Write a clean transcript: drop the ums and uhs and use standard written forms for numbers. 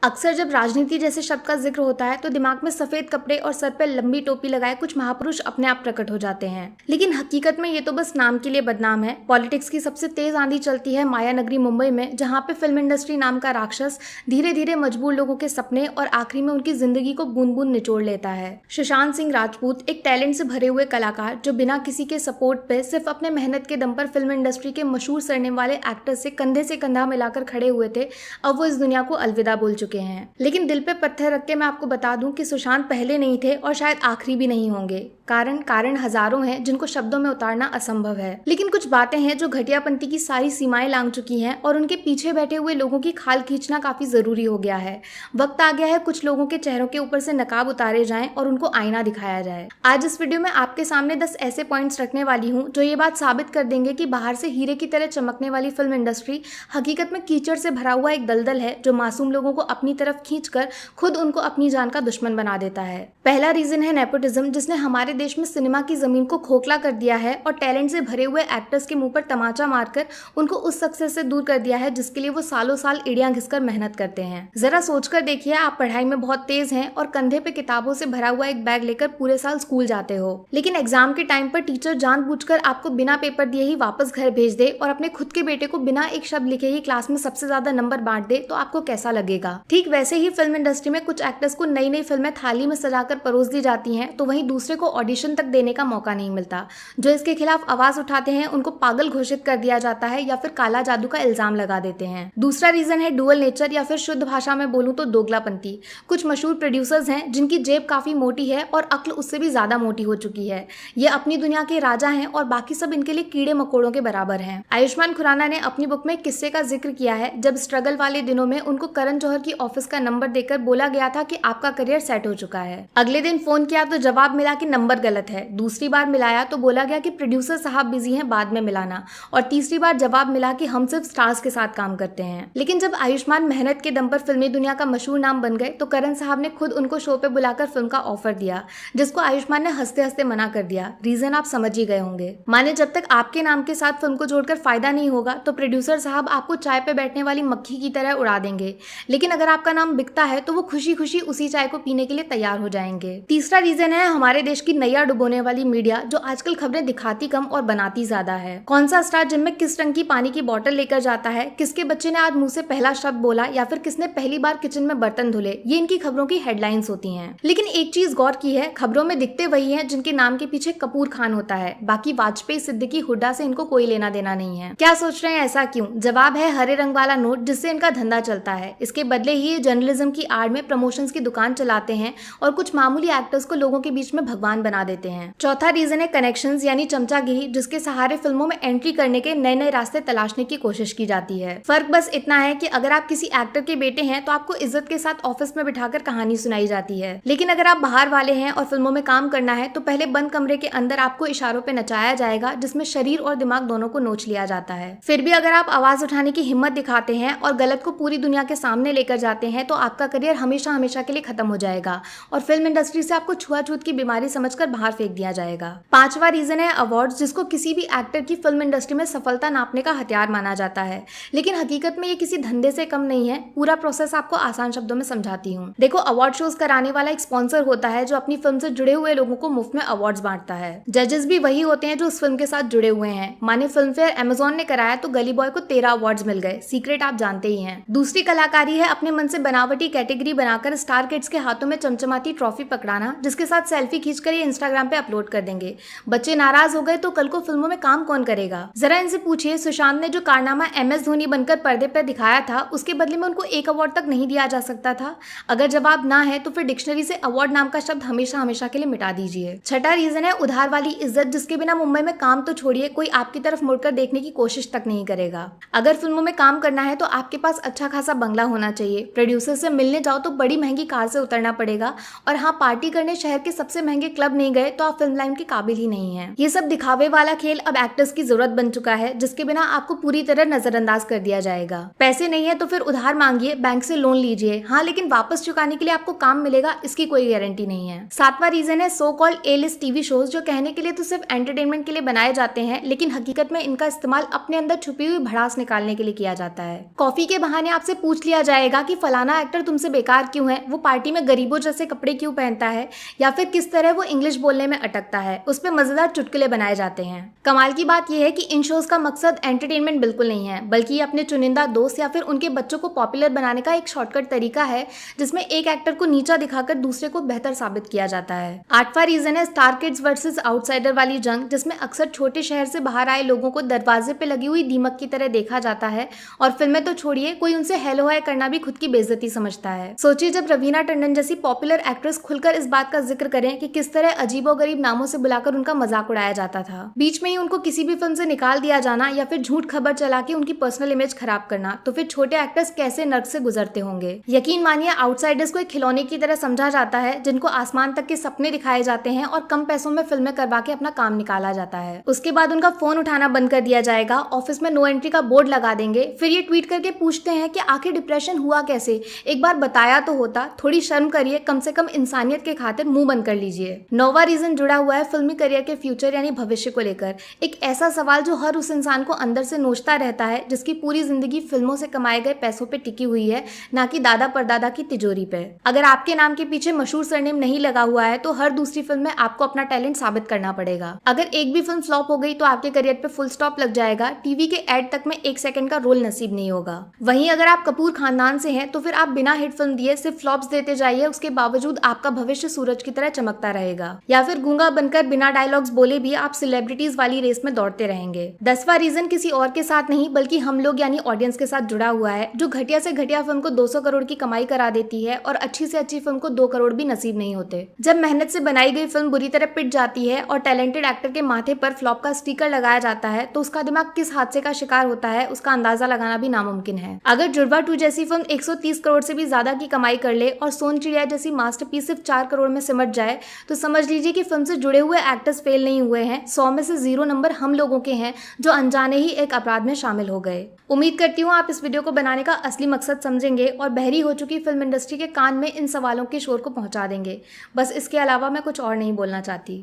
अक्सर जब राजनीति जैसे शब्द का जिक्र होता है तो दिमाग में सफेद कपड़े और सर पर लंबी टोपी लगाए कुछ महापुरुष अपने आप प्रकट हो जाते हैं, लेकिन हकीकत में ये तो बस नाम के लिए बदनाम है। पॉलिटिक्स की सबसे तेज आंधी चलती है माया नगरी मुंबई में, जहां पे फिल्म इंडस्ट्री नाम का राक्षस धीरे धीरे मजबूर लोगों के सपने और आखिरी में उनकी जिंदगी को बूंद बूंद निचोड़ लेता है। सुशांत सिंह राजपूत एक टैलेंट से भरे हुए कलाकार जो बिना किसी के सपोर्ट पे सिर्फ अपने मेहनत के दम पर फिल्म इंडस्ट्री के मशहूर सरनेम वाले एक्टर से कंधा मिलाकर खड़े हुए थे, अब वो इस दुनिया को अलविदा बोल चुके हैं। लेकिन दिल पे पत्थर रख के मैं आपको बता दूं कि सुशांत पहले नहीं थे और शायद आखिरी भी नहीं होंगे। कारण हजारों हैं जिनको शब्दों में उतारना असंभव है, लेकिन कुछ बातें हैं जो घटियापंती की सारी सीमाएं लांघ चुकी हैं और उनके पीछे बैठे हुए लोगों की खाल खींचना काफी जरूरी हो गया है। वक्त आ गया है कुछ लोगों के चेहरों के ऊपर से नकाब उतारे जाएं और उनको आईना दिखाया जाए। आज इस वीडियो में आपके सामने 10 ऐसे पॉइंट्स रखने वाली हूँ जो ये बात साबित कर देंगे कि बाहर से हीरे की तरह चमकने वाली फिल्म इंडस्ट्री हकीकत में कीचड़ से भरा हुआ एक दलदल है जो मासूम लोगों को अपनी तरफ खींचकर खुद उनको अपनी जान का दुश्मन बना देता है। पहला रीजन है नेपोटिज्म, जिसने हमारे देश में सिनेमा की जमीन को खोखला कर दिया है और टैलेंट से भरे हुए एक्टर्स के मुंह पर तमाचा मारकर उनको उस सक्सेस से दूर कर दिया है जिसके लिए वो सालों साल एड़ियां घिसकर मेहनत करते हैं। जरा सोचकर देखिए, आप पढ़ाई में बहुत तेज हैं और कंधे पे किताबों से भरा हुआ एक बैग लेकर पूरे साल स्कूल जाते हो, लेकिन एग्जाम के टाइम पर टीचर जानबूझकर आपको बिना पेपर दिए ही वापस घर भेज दे और अपने खुद के बेटे को बिना एक शब्द लिखे ही क्लास में सबसे ज्यादा नंबर बांट दे, तो आपको कैसा लगेगा? ठीक वैसे ही फिल्म इंडस्ट्री में कुछ एक्टर्स को नई नई फिल्में थाली में सजाकर परोस दी जाती हैं, तो वहीं दूसरे को ऑडिशन तक देने का मौका नहीं मिलता। जो इसके खिलाफ आवाज उठाते हैं उनको पागल घोषित कर दिया जाता है या फिर काला जादू का इल्जाम लगा देते हैं। दूसरा रीजन है डुअल नेचर, या फिर शुद्ध भाषा में बोलूं तो दोगलापंती। कुछ मशहूर प्रोड्यूसर्स हैं जिनकी जेब काफी मोटी है और अक्ल उससे भी ज्यादा मोटी हो चुकी है। ये अपनी दुनिया के राजा हैं और बाकी सब इनके लिए कीड़े मकोड़ों के बराबर हैं। आयुष्मान खुराना ने अपनी बुक में किस्से का जिक्र किया है जब स्ट्रगल वाले दिनों में उनको करण जौहर की ऑफिस का नंबर देकर बोला गया था कि आपका करियर सेट हो चुका है। अगले दिन फोन किया तो जवाब मिला कि नंबर गलत है। दूसरी बार मिलाया तो बोला गया कि प्रोड्यूसर साहब बिजी हैं, बाद में मिलाना। और तीसरी बार जवाब मिला कि हम सिर्फ स्टार्स के साथ काम करते हैं। लेकिन जब आयुष्मान मेहनत के दम पर फिल्मी दुनिया का मशहूर नाम बन गए तो करण साहब ने खुद उनको शो पे बुलाकर फिल्म का ऑफर दिया, जिसको आयुष्मान ने हंसते हंसते मना कर दिया। रीजन आप समझ ही गए होंगे। माने जब तक आपके नाम के साथ फिल्म को जोड़कर फायदा नहीं होगा तो प्रोड्यूसर साहब आपको चाय पे बैठने वाली मक्खी की तरह उड़ा देंगे, लेकिन अगर आपका नाम बिकता है तो वो खुशी खुशी उसी चाय को पीने के लिए तैयार हो जाएंगे। तीसरा रीजन है हमारे देश की नैया डुबोने वाली मीडिया, जो आजकल खबरें दिखाती कम और बनाती ज्यादा है। कौन सा स्टार जिम में किस रंग की पानी की बोतल लेकर जाता है, किसके बच्चे ने आज मुंह से पहला शब्द बोला, या फिर किसने पहली बार किचन में बर्तन धुले, ये इनकी खबरों की हेडलाइंस होती हैं। लेकिन एक चीज गौर की है, खबरों में दिखते वही हैं जिनके नाम के पीछे कपूर खान होता है। बाकी वाजपेयी, सिद्दीकी, हुड्डा से इनको कोई लेना देना नहीं है। क्या सोच रहे हैं ऐसा क्यों? जवाब है हरे रंग वाला नोट, जिससे इनका धंधा चलता है। इसके बदले ही ये जर्नलिज्म की आड़ में प्रमोशंस की दुकान चलाते हैं और कुछ मामूली एक्टर्स को लोगों के बीच में भगवान बना देते हैं। चौथा रीजन है कनेक्शंस यानी चमचागिरी, जिसके सहारे फिल्मों में एंट्री करने के नए नए रास्ते तलाशने की कोशिश की जाती है। फर्क बस इतना है कि अगर आप किसी एक्टर के बेटे हैं तो आपको इज्जत के साथ ऑफिस में बिठाकर कहानी सुनाई जाती है, लेकिन अगर आप बाहर वाले हैं और फिल्मों में काम करना है तो पहले बंद कमरे के अंदर आपको इशारों पे नचाया जाएगा, जिसमें शरीर और दिमाग दोनों को नोच लिया जाता है। फिर भी अगर आप आवाज उठाने की हिम्मत दिखाते हैं और गलत को पूरी दुनिया के सामने लेकर जाते हैं तो आपका करियर हमेशा हमेशा के लिए खत्म हो जाएगा और फिल्म इंडस्ट्री से आपको छुआछूत की बीमारी समझकर बाहर फेंक दिया जाएगा। पांचवा रीजन है अवार्ड्स, जिसको किसी भी एक्टर की फिल्म इंडस्ट्री में सफलता नापने का हथियार माना जाता है, लेकिन हकीकत में ये किसी धंधे से कम नहीं है। पूरा प्रोसेस आपको आसान शब्दों में समझाती हूँ। देखो, अवार्ड शोज कराने वाला एक स्पॉन्सर होता है जो अपनी फिल्म से जुड़े हुए लोगों को मुफ्त में अवार्ड्स बांटता है। जजेस भी वही होते हैं जो उस फिल्म के साथ जुड़े हुए हैं। माने फिल्म फेयर अमेजोन ने कराया तो गली बॉय को 13 अवार्ड्स मिल गए। सीक्रेट आप जानते ही हैं। दूसरी कलाकारी है अपने मन से बनावटी कैटेगरी बनाकर स्टार किड्स के हाथों में चमचमाती ट्रॉफी पकड़ाना, जिसके साथ सेल्फी खींचकर ये इंस्टाग्राम पे अपलोड कर देंगे। बच्चे नाराज हो गए तो कल को फिल्मों में काम कौन करेगा? जरा इनसे पूछिए, सुशांत ने जो कारनामा MS धोनी बनकर पर्दे पर दिखाया था उसके बदले में उनको एक अवार्ड तक नहीं दिया जा सकता था? अगर जवाब ना है तो फिर डिक्शनरी से अवार्ड नाम का शब्द हमेशा हमेशा के लिए मिटा दीजिए। छठा रीजन है उधार वाली इज्जत, जिसके बिना मुंबई में काम तो छोड़िए, कोई आपकी तरफ मुड़कर देखने की कोशिश तक नहीं करेगा। अगर फिल्मों में काम करना है तो आपके पास अच्छा खासा बंगला होना चाहिए। प्रोड्यूसर से मिलने जाओ तो बड़ी महंगी कार से उतरना पड़ेगा, और हाँ, पार्टी करने शहर के सबसे महंगे क्लब नहीं गए तो आप फिल्म लाइन के काबिल ही नहीं है। ये सब दिखावे वाला खेल अब एक्टर्स की जरूरत बन चुका है, जिसके बिना आपको पूरी तरह नजरअंदाज कर दिया जाएगा। पैसे नहीं है तो फिर उधार मांगिए, बैंक से लोन लीजिए, हाँ, लेकिन वापस चुकाने के लिए आपको काम मिलेगा इसकी कोई गारंटी नहीं है। सातवां रीजन है सो कॉल्ड A-लिस्ट टीवी शोज, जो कहने के लिए तो सिर्फ एंटरटेनमेंट के लिए बनाए जाते हैं, लेकिन हकीकत में इनका इस्तेमाल अपने अंदर छुपी हुई भड़ास निकालने के लिए किया जाता है। कॉफी के बहाने आपसे पूछ लिया जाएगा कि कि फलाना एक्टर तुमसे बेकार क्यों है, वो पार्टी में गरीबों जैसे कपड़े क्यों पहनता है, या फिर किस तरह वो इंग्लिश बोलने में अटकता है, उस पर मजेदार चुटकुले बनाए जाते हैं। कमाल की बात यह है कि इन शोज का मकसद एंटरटेनमेंट बिल्कुल नहीं है, बल्कि ये अपने चुनिंदा दोस्त या फिर उनके बच्चों को पॉपुलर बनाने का एक शॉर्टकट तरीका है, जिसमें एक एक्टर को नीचा दिखाकर दूसरे को बेहतर साबित किया जाता है। 8वां रीजन है स्टार किड्स वर्सेस आउटसाइडर वाली जंग, जिसमें अक्सर छोटे शहर से बाहर आए लोगों को दरवाजे पे लगी हुई दीमक की तरह देखा जाता है, और फिल्में तो छोड़िए, कोई उनसे हेलो हाय करना भी खुद की बेइज्जती समझता है। सोचिए जब रवीना टंडन जैसी पॉपुलर एक्ट्रेस खुलकर इस बात का जिक्र करें कि किस तरह अजीबोगरीब नामों से बुलाकर उनका मजाक उड़ाया जाता था, बीच में ही उनको किसी भी फिल्म से निकाल दिया जाना, या फिर झूठ खबर चला के उनकी पर्सनल इमेज खराब करना, तो फिर छोटे एक्टर्स कैसे नर्क से गुजरते होंगे। यकीन मानिए आउटसाइडर्स को एक खिलौने की तरह समझा जाता है, जिनको आसमान तक के सपने दिखाए जाते हैं और कम पैसों में फिल्में करवा के अपना काम निकाला जाता है। उसके बाद उनका फोन उठाना बंद कर दिया जाएगा, ऑफिस में नो एंट्री का बोर्ड लगा देंगे, फिर ये ट्वीट करके पूछते हैं कि आखिर डिप्रेशन हुआ कैसे, एक बार बताया तो होता, थोड़ी शर्म करिए, कम से कम इंसानियत के खातिर मुंह बंद कर लीजिए। 9वां रीजन जुड़ा हुआ है फिल्मी करियर के फ्यूचर यानी भविष्य को लेकर, एक ऐसा सवाल जो हर उस इंसान को अंदर से नोचता रहता है जिसकी पूरी जिंदगी फिल्मों से कमाए गए पैसों पे टिकी हुई है, ना कि दादा परदादा की तिजोरी पे। अगर आपके नाम के पीछे मशहूर सरनेम नहीं लगा हुआ है तो हर दूसरी फिल्म में आपको अपना टैलेंट साबित करना पड़ेगा। अगर एक भी फिल्म फ्लॉप हो गई तो आपके करियर पे फुल स्टॉप लग जाएगा, टीवी के एड तक में 1 सेकंड का रोल नसीब नहीं होगा। वहीं अगर आप कपूर खानदान से हैं तो फिर आप बिना हिट फिल्म दिए सिर्फ फ्लॉप्स देते जाइए, उसके बावजूद आपका भविष्य सूरज की तरह चमकता रहेगा। या फिर गूंगा बनकर बिना डायलॉग्स बोले भी आप सेलिब्रिटीज वाली रेस में दौड़ते रहेंगे। 10वां रीजन किसी और के साथ नहीं बल्कि हम लोग यानी ऑडियंस के साथ जुड़ा हुआ है, जो घटिया से घटिया फिल्म को 200 करोड़ की कमाई करा देती है और अच्छी से अच्छी फिल्म को 2 करोड़ भी नसीब नहीं होते। जब मेहनत से बनाई गई फिल्म बुरी तरह पिट जाती है और टैलेंटेड एक्टर के माथे पर फ्लॉप का स्टिकर लगाया जाता है तो उसका दिमाग किस हादसे का शिकार होता है उसका अंदाजा लगाना भी नामुमकिन है। अगर जुड़वा 2 जैसी फिल्म 130 करोड़ से भी ज्यादा की कमाई कर ले और सोन चिड़िया जैसी मास्टरपीस सिर्फ 4 करोड़ में सिमट जाए तो समझ लीजिए कि फिल्म से जुड़े हुए एक्टर्स फेल नहीं हुए हैं, 100 में से 0 नंबर हम लोगों के हैं जो अनजाने ही एक अपराध में शामिल हो गए। उम्मीद करती हूँ आप इस वीडियो को बनाने का असली मकसद समझेंगे और बहरी हो चुकी फिल्म इंडस्ट्री के कान में इन सवालों के शोर को पहुंचा देंगे। बस इसके अलावा मैं कुछ और नहीं बोलना चाहती।